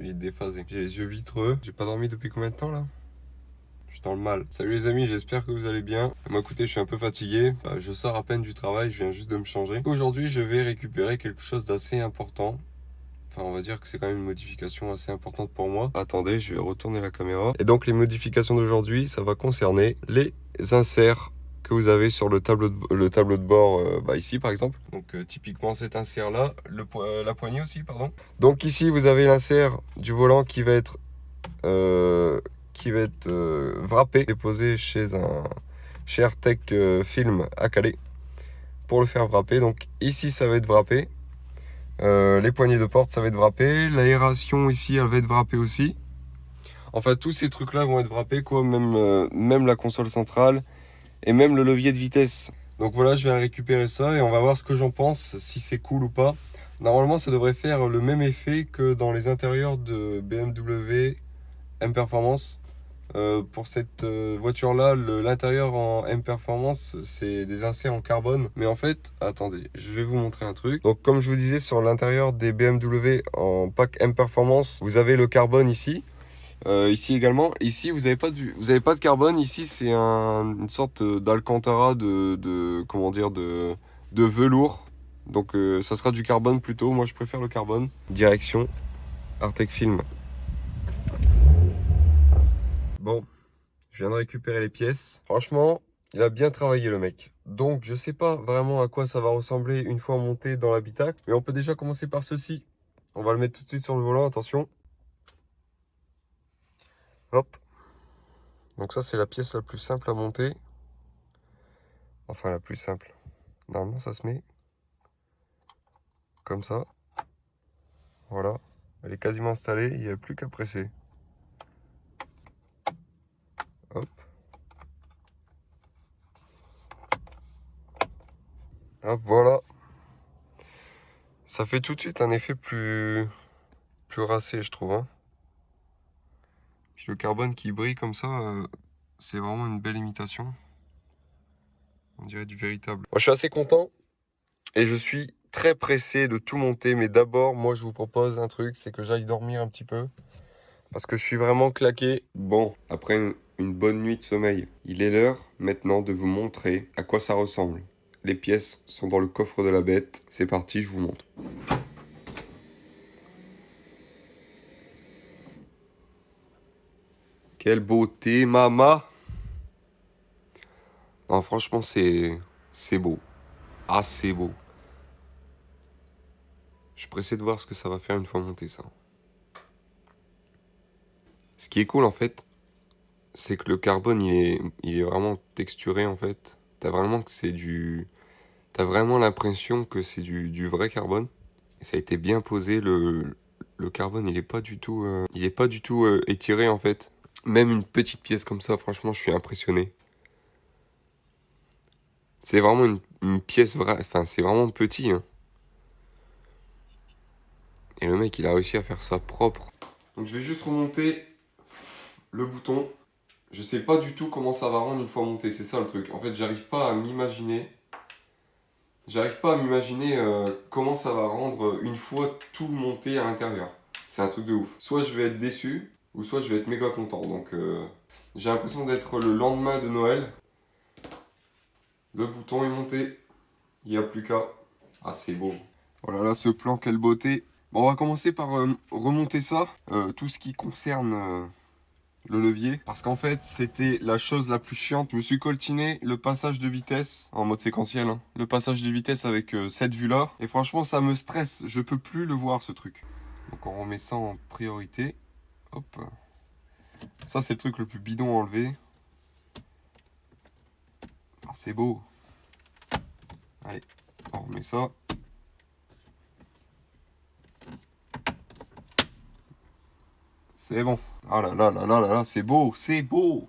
suis déphasé. J'ai les yeux vitreux. J'ai pas dormi depuis combien de temps là? Je suis dans le mal. Salut les amis, j'espère que vous allez bien. Moi écoutez, je suis un peu fatigué. Je sors à peine du travail, je viens juste de me changer. Aujourd'hui, je vais récupérer quelque chose d'assez important. Enfin, on va dire que c'est quand même une modification assez importante pour moi. Attendez, je vais retourner la caméra. Et donc, les modifications d'aujourd'hui, ça va concerner les inserts que vous avez sur le tableau de bord, ici par exemple. Donc, typiquement cet insert-là, la poignée aussi, pardon. Donc ici, vous avez l'insert du volant qui va être wrappé, déposé chez Airtech Film à Calais pour le faire wrapper. Donc ici, ça va être wrappé. Les poignées de porte, ça va être wrappé. L'aération ici, elle va être wrappée aussi. Enfin, tous ces trucs-là vont être wrappés, quoi. Même la console centrale et même le levier de vitesse. Donc voilà, je vais récupérer ça et on va voir ce que j'en pense, si c'est cool ou pas. Normalement, ça devrait faire le même effet que dans les intérieurs de BMW M Performance. Pour cette voiture-là, l'intérieur en M Performance, c'est des inserts en carbone. Mais en fait, attendez, je vais vous montrer un truc. Donc, comme je vous disais, sur l'intérieur des BMW en pack M Performance, vous avez le carbone ici. Ici également. Ici, vous n'avez pas de carbone. Ici, c'est une sorte d'Alcantara comment dire, de velours. Donc, ça sera du carbone plutôt. Moi, je préfère le carbone. Direction Artec Film. Bon. Je viens de récupérer les pièces. Franchement, il a bien travaillé le mec. Donc, je sais pas vraiment à quoi ça va ressembler une fois monté dans l'habitacle. Mais on peut déjà commencer par ceci. On va le mettre tout de suite sur le volant, attention. Hop. Donc ça, c'est la pièce la plus simple à monter. Enfin, la plus simple. Normalement, ça se met comme ça. Voilà. Elle est quasiment installée. Il n'y a plus qu'à presser. Hop. Hop, voilà. Ça fait tout de suite un effet plus racé, je trouve. Hein. Puis le carbone qui brille comme ça, c'est vraiment une belle imitation. On dirait du véritable. Moi, je suis assez content et je suis très pressé de tout monter. Mais d'abord, moi, je vous propose un truc, c'est que j'aille dormir un petit peu. Parce que je suis vraiment claqué. Bon, après une bonne nuit de sommeil, il est l'heure maintenant de vous montrer à quoi ça ressemble. Les pièces sont dans le coffre de la bête. C'est parti, je vous montre. Quelle beauté, mama! Non, franchement, c'est beau. Ah, c'est beau. Je suis pressé de voir ce que ça va faire une fois monté, ça. Ce qui est cool, en fait, c'est que le carbone, il est vraiment texturé, en fait. T'as vraiment l'impression que c'est du vrai carbone. Et ça a été bien posé. Le carbone, il est pas du tout étiré, en fait. Même une petite pièce comme ça, franchement, je suis impressionné. C'est vraiment une pièce vraie. Enfin, c'est vraiment petit, hein. Et le mec, il a réussi à faire ça propre. Donc, je vais juste remonter le bouton. Je sais pas du tout comment ça va rendre une fois monté. C'est ça le truc. En fait, j'arrive pas à m'imaginer. Comment ça va rendre une fois tout monté à l'intérieur. C'est un truc de ouf. Soit je vais être déçu, ou soit je vais être méga content. Donc j'ai l'impression d'être le lendemain de Noël. Le bouton est monté. Il n'y a plus qu'à... Ah, c'est beau. Voilà, là, ce plan, quelle beauté. Bon, on va commencer par remonter ça. Tout ce qui concerne... le levier, parce qu'en fait c'était la chose la plus chiante. Je me suis coltiné le passage de vitesse en mode séquentiel, hein. Le passage de vitesse avec cette vue là, et franchement ça me stresse, je peux plus le voir ce truc. Donc on remet ça en priorité. Hop, ça c'est le truc le plus bidon à enlever. Ah, c'est beau. Allez, on remet ça. C'est bon. Ah là là là là là là, c'est beau, c'est beau.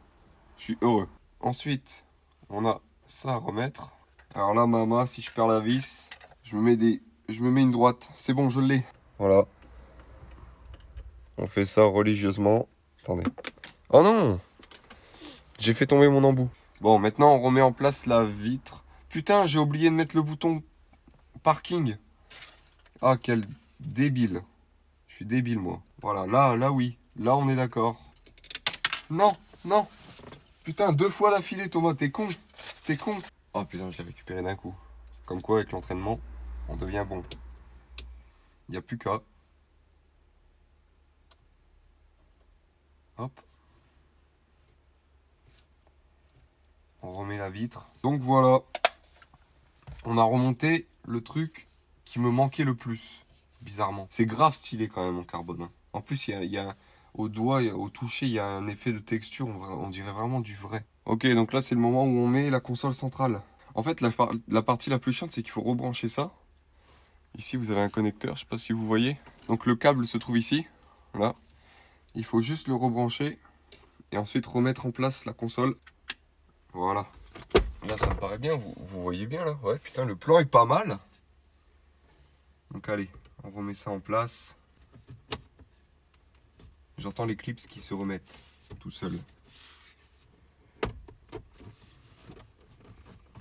Je suis heureux. Ensuite, on a ça à remettre. Alors là, maman, si je perds la vis, je me mets une droite. C'est bon, je l'ai. Voilà. On fait ça religieusement. Attendez. Oh non! J'ai fait tomber mon embout. Bon, maintenant, on remet en place la vitre. Putain, j'ai oublié de mettre le bouton parking. Ah, quel débile. Je suis débile, moi. Voilà, là, oui. Là, on est d'accord. Non, non. Putain, 2 fois d'affilée, Thomas, t'es con. T'es con. Oh putain, je l'ai récupéré d'un coup. Comme quoi, avec l'entraînement, on devient bon. Il n'y a plus qu'à. Hop. On remet la vitre. Donc voilà. On a remonté le truc qui me manquait le plus. Bizarrement. C'est grave stylé quand même en carbone. Hein. En plus, il y a au doigt, au toucher, il y a un effet de texture. On dirait vraiment du vrai. Ok, donc là, c'est le moment où on met la console centrale. En fait, la partie la plus chiante, c'est qu'il faut rebrancher ça. Ici, vous avez un connecteur. Je sais pas si vous voyez. Donc le câble se trouve ici. Là. Il faut juste le rebrancher. Et ensuite remettre en place la console. Voilà. Là, ça me paraît bien. Vous voyez bien, là. Ouais, putain, le plan est pas mal. Donc allez, on remet ça en place. J'entends les clips qui se remettent tout seuls. Il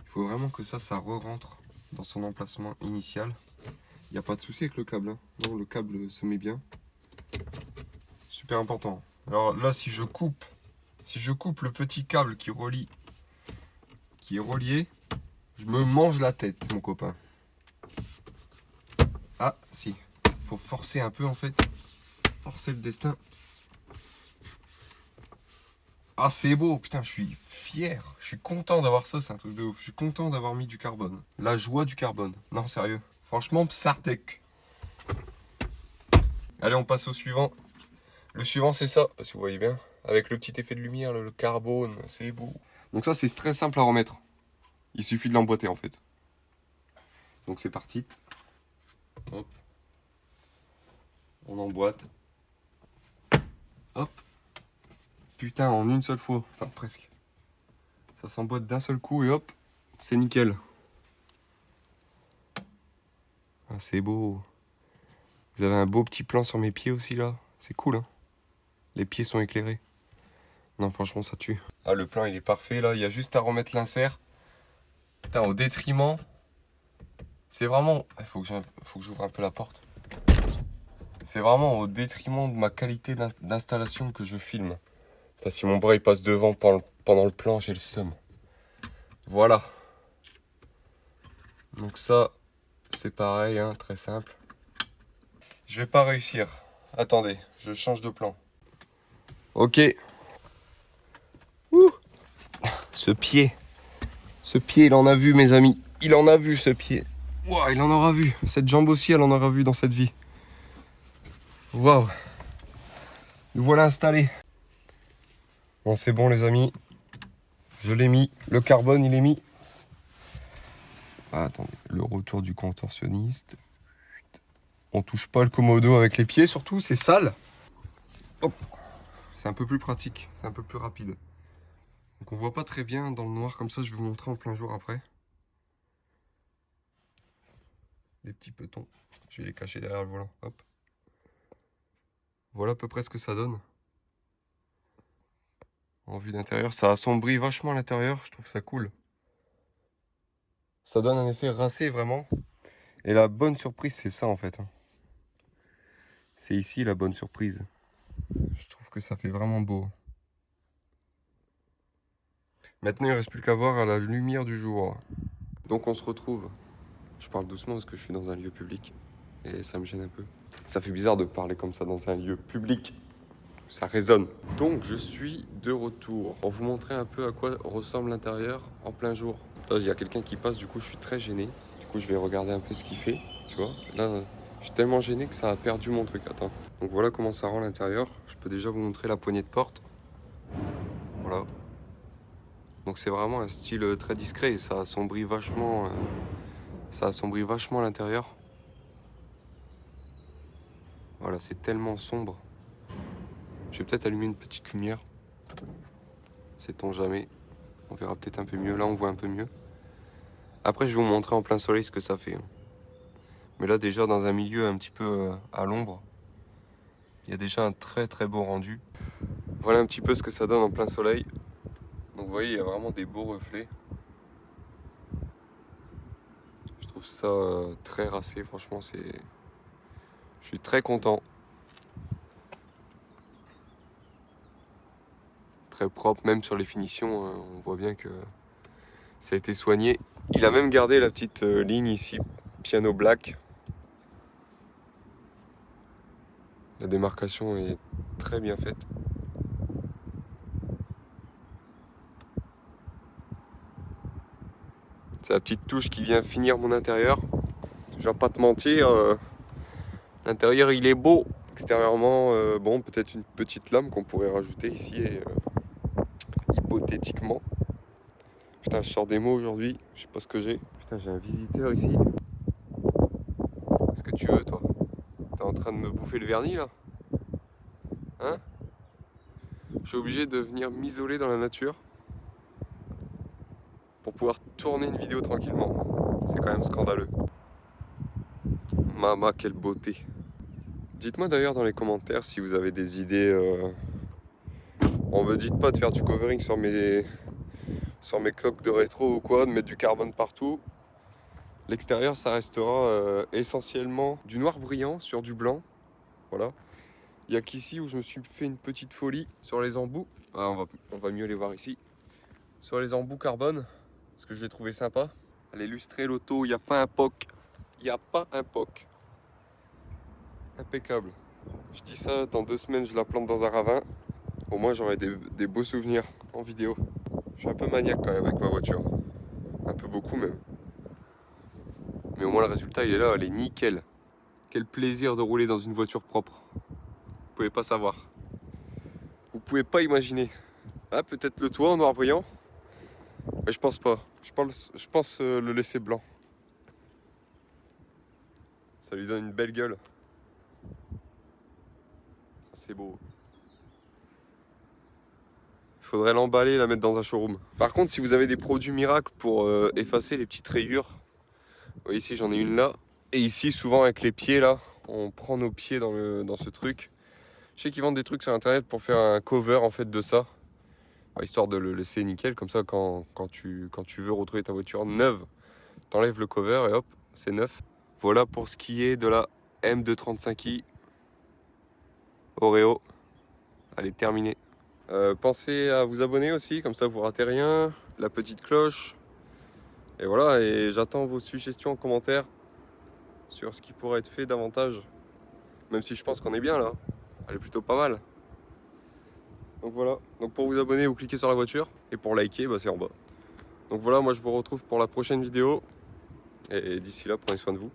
faut vraiment que ça re-rentre dans son emplacement initial. Il n'y a pas de souci avec le câble. Hein. Non, le câble se met bien. Super important. Alors là, si je coupe le petit câble qui est relié, je me mange la tête, mon copain. Ah, si. Faut forcer un peu, en fait. Forcer le destin. Ah, c'est beau. Putain, je suis fier. Je suis content d'avoir ça. C'est un truc de ouf. Je suis content d'avoir mis du carbone. La joie du carbone. Non, sérieux. Franchement, Psartec. Allez, on passe au suivant. Le suivant, c'est ça. Si vous voyez bien. Avec le petit effet de lumière, le carbone. C'est beau. Donc ça, c'est très simple à remettre. Il suffit de l'emboîter, en fait. Donc c'est parti. Hop. On emboîte. Hop. Putain, en une seule fois. Enfin, presque. Ça s'emboîte d'un seul coup et hop. C'est nickel. Ah, c'est beau. Vous avez un beau petit plan sur mes pieds aussi, là. C'est cool, hein. Les pieds sont éclairés. Non, franchement, ça tue. Ah, le plan, il est parfait, là. Il y a juste à remettre l'insert. Putain, au détriment. C'est vraiment... Il faut que j'ouvre un peu la porte. C'est vraiment au détriment de ma qualité d'installation que je filme. Enfin, si mon bras il passe devant pendant le plan, j'ai le seum. Voilà. Donc ça, c'est pareil, hein, très simple. Je vais pas réussir. Attendez, je change de plan. Ok. Ouh. Ce pied, il en a vu, mes amis. Il en a vu, ce pied. Wow, il en aura vu. Cette jambe aussi, elle en aura vu dans cette vie. Waouh. Nous voilà installés. Bon, c'est bon, les amis. Je l'ai mis. Le carbone, il est mis. Ah, attendez, le retour du contorsionniste. On touche pas le commodo avec les pieds, surtout, c'est sale. Hop. C'est un peu plus pratique, c'est un peu plus rapide. Donc on voit pas très bien dans le noir comme ça, je vais vous montrer en plein jour après. Les petits petons, je vais les cacher derrière le volant. Hop. Voilà à peu près ce que ça donne. En vue d'intérieur, ça assombrit vachement l'intérieur, je trouve ça cool. Ça donne un effet racé vraiment. Et la bonne surprise, c'est ça en fait. C'est ici la bonne surprise. Je trouve que ça fait vraiment beau. Maintenant, il ne reste plus qu'à voir à la lumière du jour. Donc on se retrouve. Je parle doucement parce que je suis dans un lieu public. Et ça me gêne un peu. Ça fait bizarre de parler comme ça dans un lieu public. Ça résonne. Donc je suis de retour pour vous montrer un peu à quoi ressemble l'intérieur en plein jour. Là, il y a quelqu'un qui passe, du coup je suis très gêné. Du coup je vais regarder un peu ce qu'il fait, tu vois. Là, je suis tellement gêné que ça a perdu mon truc. Attends. Donc voilà comment ça rend l'intérieur. Je peux déjà vous montrer la poignée de porte. Voilà. Donc c'est vraiment un style très discret et ça assombrit vachement l'intérieur. Voilà, c'est tellement sombre. Je vais peut-être allumer une petite lumière. Sait-on jamais. On verra peut-être un peu mieux. Là, on voit un peu mieux. Après, je vais vous montrer en plein soleil ce que ça fait. Mais là, déjà, dans un milieu un petit peu à l'ombre, il y a déjà un très très beau rendu. Voilà un petit peu ce que ça donne en plein soleil. Donc, vous voyez, il y a vraiment des beaux reflets. Je trouve ça très racé. Franchement, je suis très content. très propre, même sur les finitions, on voit bien que ça a été soigné. Il a même gardé la petite ligne ici, piano black. La démarcation est très bien faite. C'est la petite touche qui vient finir mon intérieur. Je vais pas te mentir, l'intérieur il est beau. Extérieurement, bon, peut-être une petite lame qu'on pourrait rajouter ici, hypothétiquement. Putain, je sors des mots aujourd'hui, je sais pas ce que j'ai. Putain, j'ai un visiteur ici. Qu'est-ce que tu veux, toi? T'es en train de me bouffer le vernis, là? Hein? Je suis obligé de venir m'isoler dans la nature pour pouvoir tourner une vidéo tranquillement. C'est quand même scandaleux. Mama, quelle beauté. Dites-moi d'ailleurs dans les commentaires si vous avez des idées. On me dit pas de faire du covering sur mes coques de rétro ou quoi, de mettre du carbone partout. L'extérieur, ça restera essentiellement du noir brillant sur du blanc. Voilà. Il n'y a qu'ici où je me suis fait une petite folie sur les embouts. Ah, on va mieux les voir ici. Sur les embouts carbone, parce que je l'ai trouvé sympa. À l'illustrer l'auto, il n'y a pas un POC. Il n'y a pas un POC. Impeccable. Je dis ça, dans 2 semaines, je la plante dans un ravin. Au moins, j'aurai des beaux souvenirs en vidéo. Je suis un peu maniaque quand même avec ma voiture. Un peu beaucoup même. Mais au moins, le résultat, il est là, elle est nickel. Quel plaisir de rouler dans une voiture propre. Vous pouvez pas savoir. Vous pouvez pas imaginer. Ah, peut-être le toit en noir brillant. Mais je pense pas. Je pense le laisser blanc. Ça lui donne une belle gueule. C'est beau. Il faudrait l'emballer et la mettre dans un showroom. Par contre, si vous avez des produits miracles pour effacer les petites rayures, vous voyez ici j'en ai une là. Et ici, souvent avec les pieds là, on prend nos pieds dans ce truc. Je sais qu'ils vendent des trucs sur internet pour faire un cover en fait de ça. Histoire de le laisser nickel, comme ça quand tu veux retrouver ta voiture neuve, t'enlèves le cover et hop, c'est neuf. Voilà pour ce qui est de la M235i Oreo. Elle est terminée. Pensez à vous abonner aussi, comme ça vous ratez rien, la petite cloche. Et voilà, et j'attends vos suggestions en commentaire sur ce qui pourrait être fait davantage. Même si je pense qu'on est bien là, elle est plutôt pas mal. Donc voilà, donc pour vous abonner, vous cliquez sur la voiture, et pour liker, bah, c'est en bas. Donc voilà, moi je vous retrouve pour la prochaine vidéo, et d'ici là, prenez soin de vous.